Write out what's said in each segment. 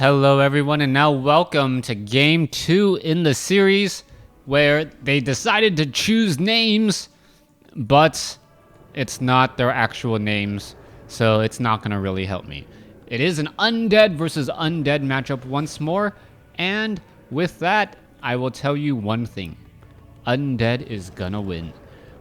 Hello everyone, and now welcome to game 2 in the series where they decided to choose names, but it's not their actual names, so it's not going to really help me. It is an Undead versus Undead matchup once more, and with that, I will tell you one thing. Undead is gonna win.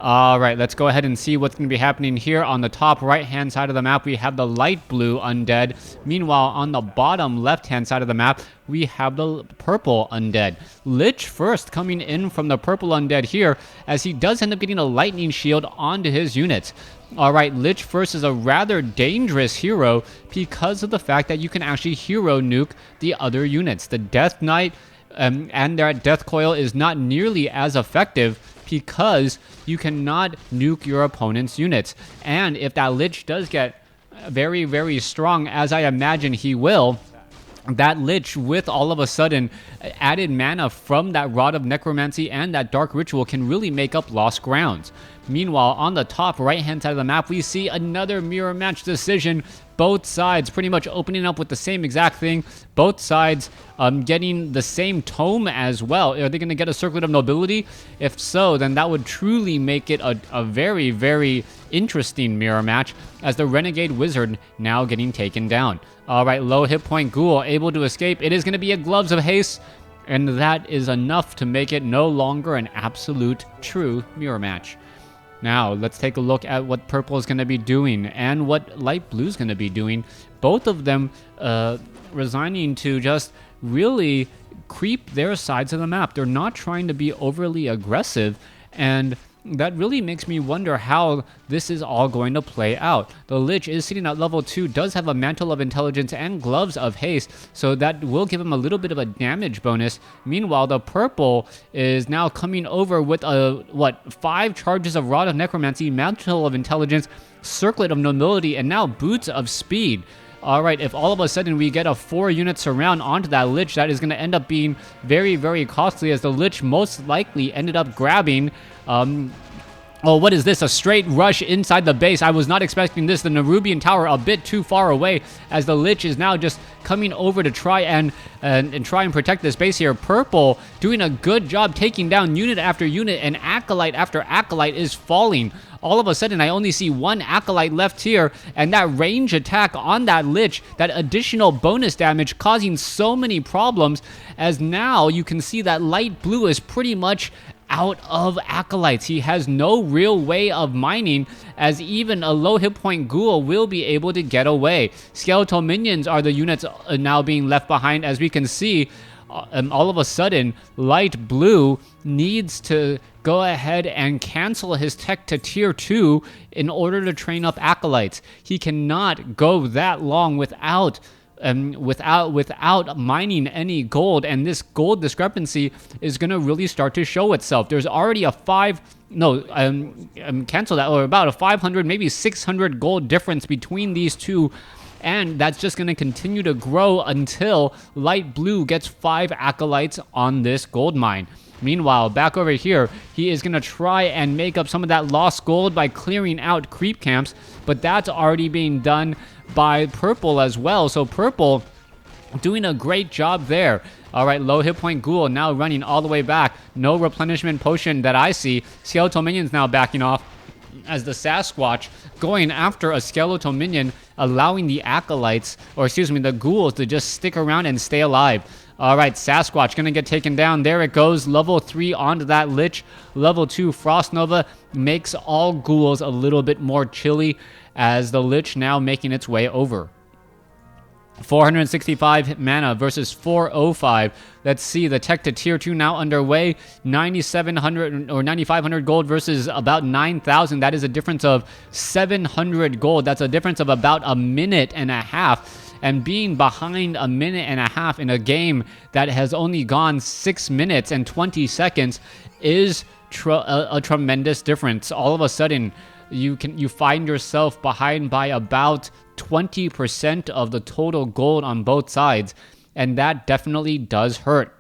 Alright, let's go ahead and see what's going to be happening here. On the top right-hand side of the map, we have the light blue Undead. Meanwhile, on the bottom left-hand side of the map, we have the purple Undead. Lich first coming in from the purple Undead here, as he does end up getting a lightning shield onto his units. Alright, Lich first is a rather dangerous hero because of the fact that you can actually hero nuke the other units. The Death Knight and their Death Coil is not nearly as effective because you cannot nuke your opponent's units. And if that Lich does get very, very strong, as I imagine he will, that Lich with all of a sudden added mana from that Rod of Necromancy and that Dark Ritual can really make up lost grounds. Meanwhile, on the top right-hand side of the map, we see another mirror match decision. Both sides pretty much opening up with the same exact thing. Both sides getting the same tome as well. Are they going to get a Circlet of Nobility? If so, then that would truly make it a very, very interesting mirror match, as the Renegade Wizard now getting taken down. Alright, low hit point Ghoul able to escape. It is going to be a Gloves of Haste, and that is enough to make it no longer an absolute true mirror match. Now, let's take a look at what purple is going to be doing and what light blue is going to be doing. Both of them resigning to just really creep their sides of the map. They're not trying to be overly aggressive, and that really makes me wonder how this is all going to play out. The Lich is sitting at level 2, does have a Mantle of Intelligence and Gloves of Haste, so that will give him a little bit of a damage bonus. Meanwhile, the purple is now coming over with 5 charges of Rod of Necromancy, Mantle of Intelligence, Circlet of Nobility, and now Boots of Speed. Alright, if all of a sudden we get a 4-unit surround onto that Lich, that is going to end up being very, very costly, as the Lich most likely ended up grabbing oh, what is this? A straight rush inside the base. I was not expecting this. The Nerubian Tower a bit too far away, as the Lich is now just coming over to try and try and protect this base here. Purple doing a good job taking down unit after unit, and Acolyte after Acolyte is falling. All of a sudden, I only see one Acolyte left here, and that range attack on that Lich, that additional bonus damage causing so many problems, as now you can see that light blue is pretty much out of Acolytes. He has no real way of mining, as even a low hit point Ghoul will be able to get away. Skeletal Minions are the units now being left behind, as we can see. All of a sudden, light blue needs to go ahead and cancel his tech to tier 2 in order to train up Acolytes. He cannot go that long without mining any gold, and this gold discrepancy is going to really start to show itself. There's already a cancel that, or about a 500, maybe 600 gold difference between these two, and that's just going to continue to grow until light blue gets 5 Acolytes on this gold mine. Meanwhile, back over here, he is going to try and make up some of that lost gold by clearing out creep camps, but that's already being done by purple as well. So purple doing a great job there. Alright, low hit point Ghoul now running all the way back. No replenishment potion that I see. Skeletal Minions now backing off, as the Sasquatch going after a Skeletal Minion, allowing the Acolytes, or excuse me, the Ghouls to just stick around and stay alive. Alright, Sasquatch gonna get taken down. There it goes. Level 3 onto that Lich. Level 2 Frost Nova makes all Ghouls a little bit more chilly, as the Lich now making its way over. 465 mana versus 405. Let's see, the tech to tier 2 now underway. 9,700 or 9,500 gold versus about 9,000. That is a difference of 700 gold. That's a difference of about a minute and a half. And being behind a minute and a half in a game that has only gone 6 minutes and 20 seconds is a tremendous difference. All of a sudden, you find yourself behind by about 20% of the total gold on both sides, and that definitely does hurt.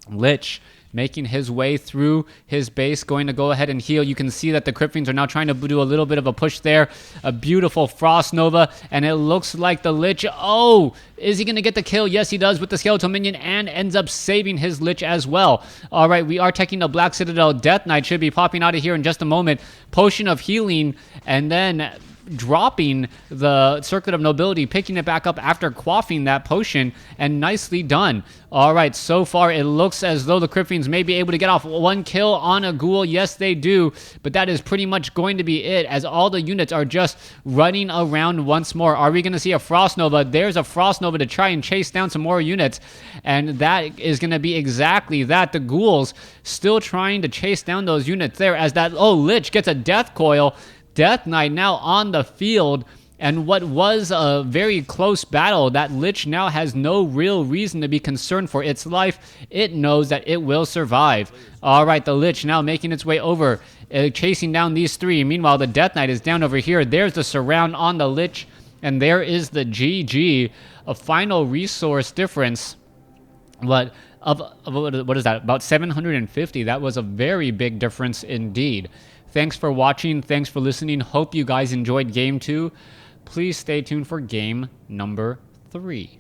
Lich making his way through his base, going to go ahead and heal. You can see that the Crypt Fiends are now trying to do a little bit of a push there. A beautiful Frost Nova, and it looks like the Lich, oh, is he going to get the kill? Yes, he does with the Skeletal Minion, and ends up saving his Lich as well. All right, we are taking the Black Citadel. Death Knight should be popping out of here in just a moment. Potion of Healing, and then dropping the Circlet of Nobility, picking it back up after quaffing that potion, and nicely done. All right, so far it looks as though the Crypt Fiends may be able to get off one kill on a ghoul. Yes, they do, but that is pretty much going to be it, as all the units are just running around once more. Are we going to see a Frost Nova? There's a Frost Nova to try and chase down some more units, and that is going to be exactly that. The ghouls still trying to chase down those units there, as that, oh, Lich gets a Death Coil. Death Knight now on the field, and what was a very close battle, that Lich now has no real reason to be concerned for its life. It knows that it will survive. All right, the Lich now making its way over, chasing down these three. Meanwhile, the Death Knight is down over here. There's the surround on the Lich, and there is the GG, a final resource difference. But what is that? About 750. That was a very big difference indeed. Thanks for watching. Thanks for listening. Hope you guys enjoyed game 2. Please stay tuned for game number 3.